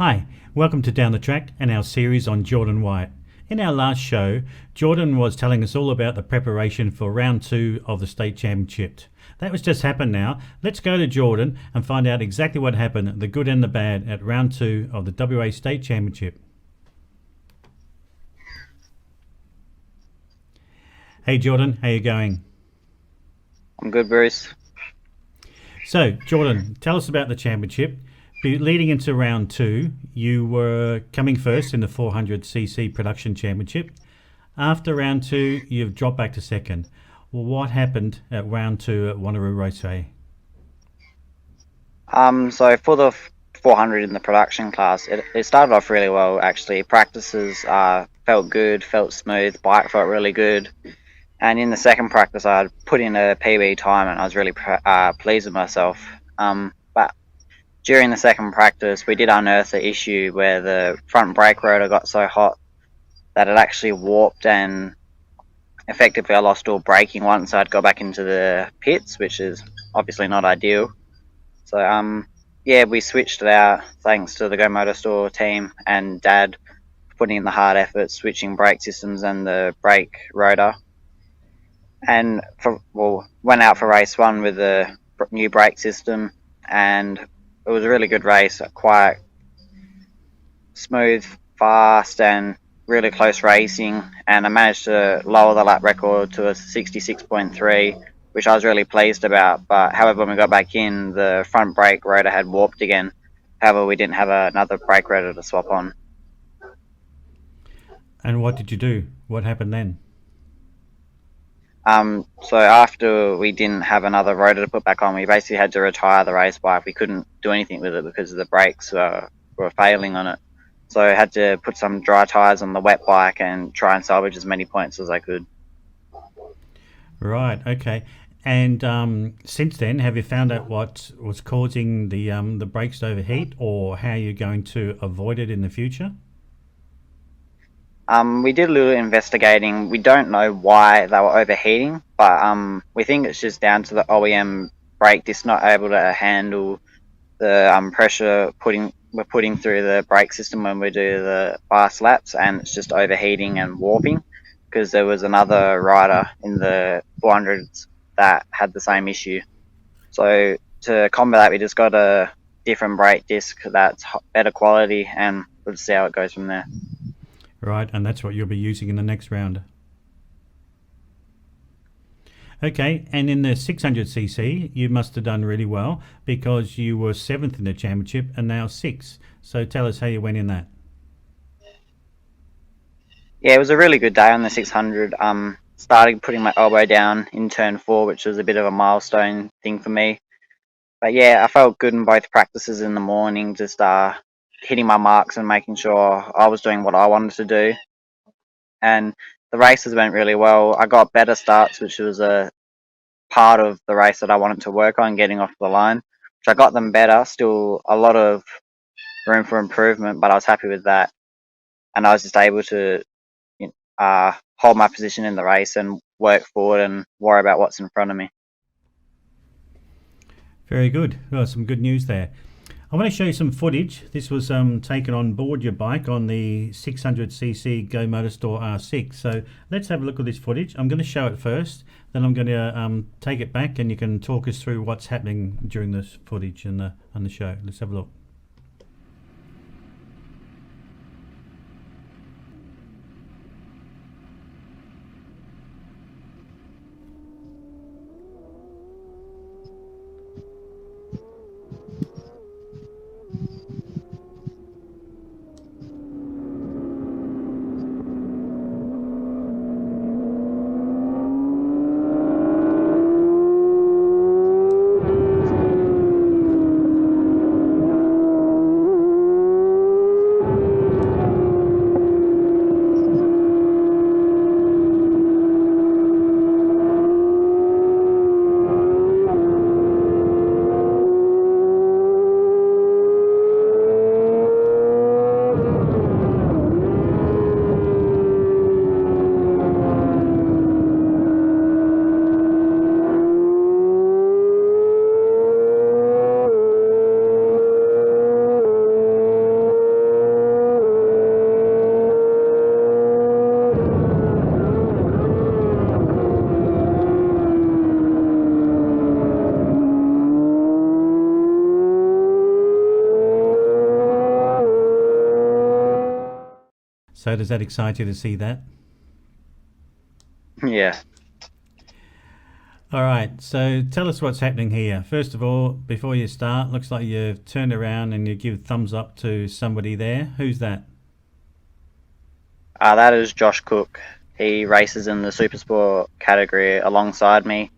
Hi, welcome to Down the Track and our series on Jordan White. In our last show, Jordan was telling us all about the preparation for round 2 of the state championship. That was just happened now. Let's go to Jordan and find out exactly what happened, the good and the bad, at round 2 of the WA state championship. Hey Jordan, how you going? I'm good, Bruce. So Jordan, tell us about the championship. Leading into round 2, you were coming first in the 400cc production championship. After round 2, you've dropped back to second. Well, what happened at round 2 at Wanneroo Raceway? So for the 400 in the production class, it started off really well, actually. Practices felt good, felt smooth, bike felt really good. And in the second practice, I put in a PB time and I was really pleased with myself. But during the second practice, we did unearth the issue where the front brake rotor got so hot that it actually warped, and effectively I lost all braking once I'd got back into the pits, which is obviously not ideal. So yeah, we switched it out thanks to the GoMoto Store team and Dad putting in the hard effort, switching brake systems and the brake rotor. And went out for race 1 with the new brake system, and it was a really good race, quite smooth, fast, and really close racing. And I managed to lower the lap record to a 66.3, which I was really pleased about. But however, when we got back in, the front brake rotor had warped again. However, we didn't have another brake rotor to swap on. And what did you do? What happened then? So after we didn't have another rotor to put back on, we basically had to retire the race bike. We couldn't do anything with it because the brakes were failing on it. So I had to put some dry tyres on the wet bike and try and salvage as many points as I could. Right, okay. And since then, have you found out what was causing the brakes to overheat, or how you're going to avoid it in the future? We did a little investigating. We don't know why they were overheating, but we think it's just down to the OEM brake disc not able to handle the pressure we're putting through the brake system when we do the fast laps, and it's just overheating and warping, because there was another rider in the 400s that had the same issue. So to combat that, we just got a different brake disc that's better quality, and we'll see how it goes from there. Right, and that's what you'll be using in the next round. Okay, and in the 600cc, you must have done really well because you were 7th in the championship and now 6th. So tell us how you went in that. Yeah, it was a really good day on the 600. Started putting my elbow down in turn 4, which was a bit of a milestone thing for me. But yeah, I felt good in both practices in the morning, just hitting my marks and making sure I was doing what I wanted to do. And the races went really well. I got better starts, which was a part of the race that I wanted to work on, getting off the line, which I got them better. Still a lot of room for improvement, but I was happy with that. And I was just able to hold my position in the race and work forward and worry about what's in front of me. Very good. Well, some good news there. I want to show you some footage. This was taken on board your bike on the 600cc GoMoto Store R6. So let's have a look at this footage. I'm going to show it first, then I'm going to take it back, and you can talk us through what's happening during this footage and the show. Let's have a look. So does that excite you to see that? Yeah. All right, so tell us what's happening here. First of all, before you start, looks like you've turned around and you give thumbs up to somebody there. Who's that? That is Josh Cook. He races in the Supersport category alongside me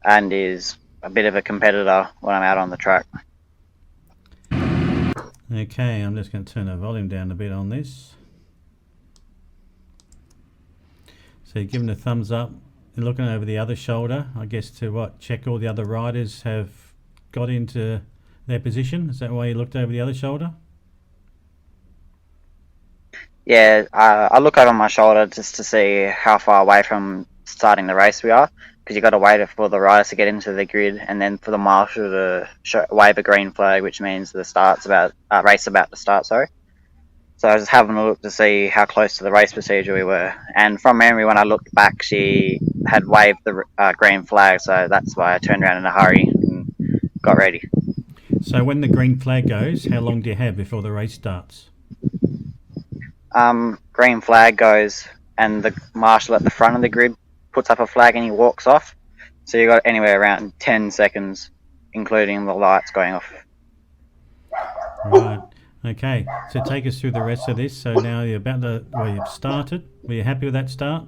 and is a bit of a competitor when I'm out on the track. Okay, I'm just going to turn the volume down a bit on this. So you're giving a thumbs up and looking over the other shoulder, I guess, to what? Check all the other riders have got into their position. Is that why you looked over the other shoulder? Yeah, I look over my shoulder just to see how far away from starting the race we are, because you've got to wait for the riders to get into the grid and then for the marshal to wave a green flag, which means the race about to start. Sorry. So I was just having a look to see how close to the race procedure we were, and from memory, when I looked back, she had waved the green flag, so that's why I turned around in a hurry and got ready. So when the green flag goes, how long do you have before the race starts? Green flag goes, and the marshal at the front of the grid puts up a flag and he walks off. So you got anywhere around 10 seconds, including the lights going off. Right. Okay. So take us through the rest of this. So now you've started. Were you happy with that start?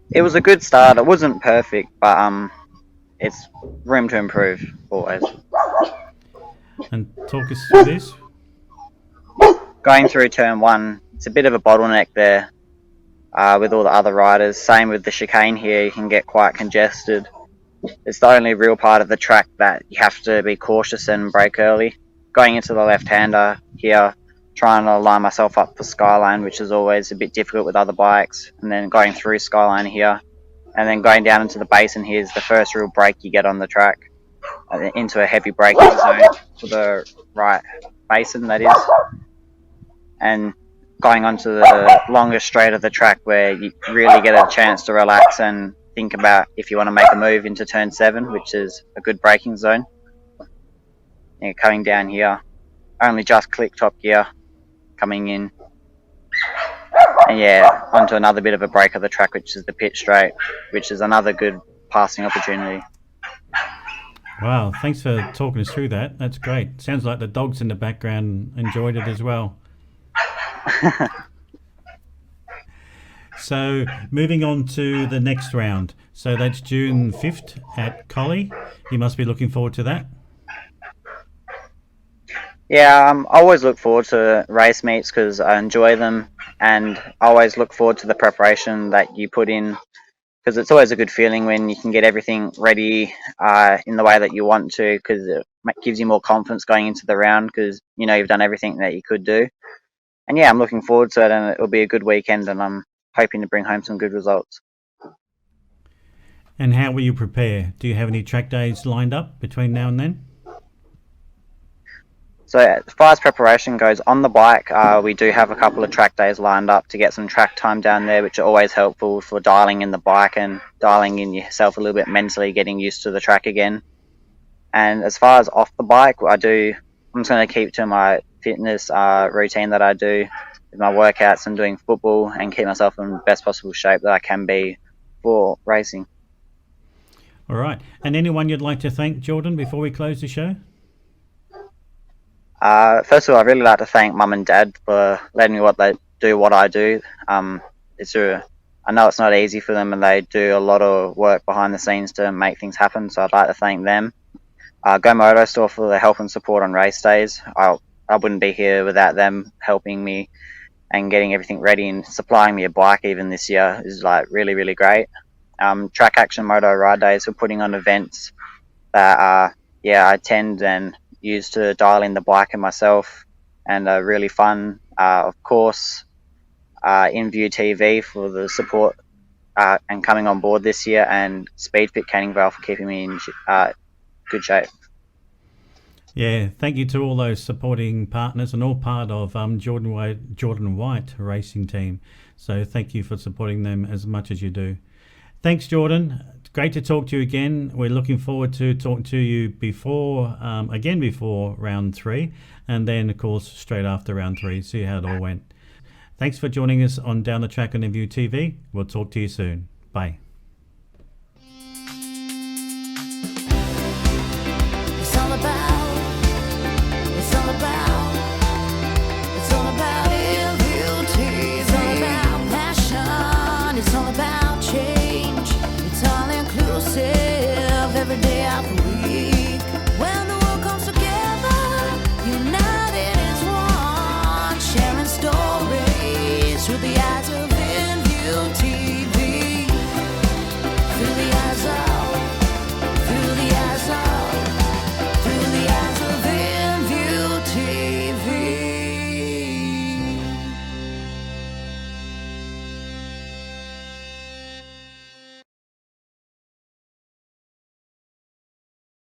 It was a good start. It wasn't perfect, but it's room to improve always. And talk us through this. Going through turn 1, it's a bit of a bottleneck there with all the other riders. Same with the chicane here, you can get quite congested. It's the only real part of the track that you have to be cautious and brake early. Going into the left-hander here, trying to line myself up for Skyline, which is always a bit difficult with other bikes, and then going through Skyline here, and then going down into the basin. Here's the first real break you get on the track, into a heavy braking zone for the right basin, that is. And going onto the longest straight of the track where you really get a chance to relax and think about if you want to make a move into turn 7, which is a good braking zone. And coming down here, only just click top gear, coming in. And yeah, onto another bit of a break of the track, which is the pit straight, which is another good passing opportunity. Wow, thanks for talking us through that. That's great. Sounds like the dogs in the background enjoyed it as well. So moving on to the next round. So that's June 5th at Collie. You must be looking forward to that. Yeah, I always look forward to race meets because I enjoy them, and I always look forward to the preparation that you put in, because it's always a good feeling when you can get everything ready in the way that you want to, because it gives you more confidence going into the round because you know you've done everything that you could do. And yeah, I'm looking forward to it, and it'll be a good weekend, and I'm hoping to bring home some good results. And how will you prepare? Do you have any track days lined up between now and then? So as far as preparation goes, on the bike, we do have a couple of track days lined up to get some track time down there, which are always helpful for dialing in the bike and dialing in yourself a little bit mentally, getting used to the track again. And as far as off the bike, I'm just going to keep to my fitness routine that I do with my workouts and doing football, and keep myself in the best possible shape that I can be for racing. All right. And anyone you'd like to thank, Jordan, before we close the show? First of all, I'd really like to thank Mum and Dad for letting me what I do. I know it's not easy for them, and they do a lot of work behind the scenes to make things happen, so I'd like to thank them. GoMoto Store for the help and support on race days. I wouldn't be here without them helping me and getting everything ready, and supplying me a bike even this year is like really, really great. Track Action Moto Ride Days for putting on events that I attend and use to dial in the bike and myself, and really fun. Of course, InView TV for the support and coming on board this year, and Speedfit Canning Vale for keeping me in good shape. Yeah, thank you to all those supporting partners, and all part of Jordan White Racing Team. So thank you for supporting them as much as you do. Thanks, Jordan. It's great to talk to you again. We're looking forward to talking to you before round 3, and then of course straight after round 3. See how it all went. Thanks for joining us on Down the Track on Review TV. We'll talk to you soon. Bye.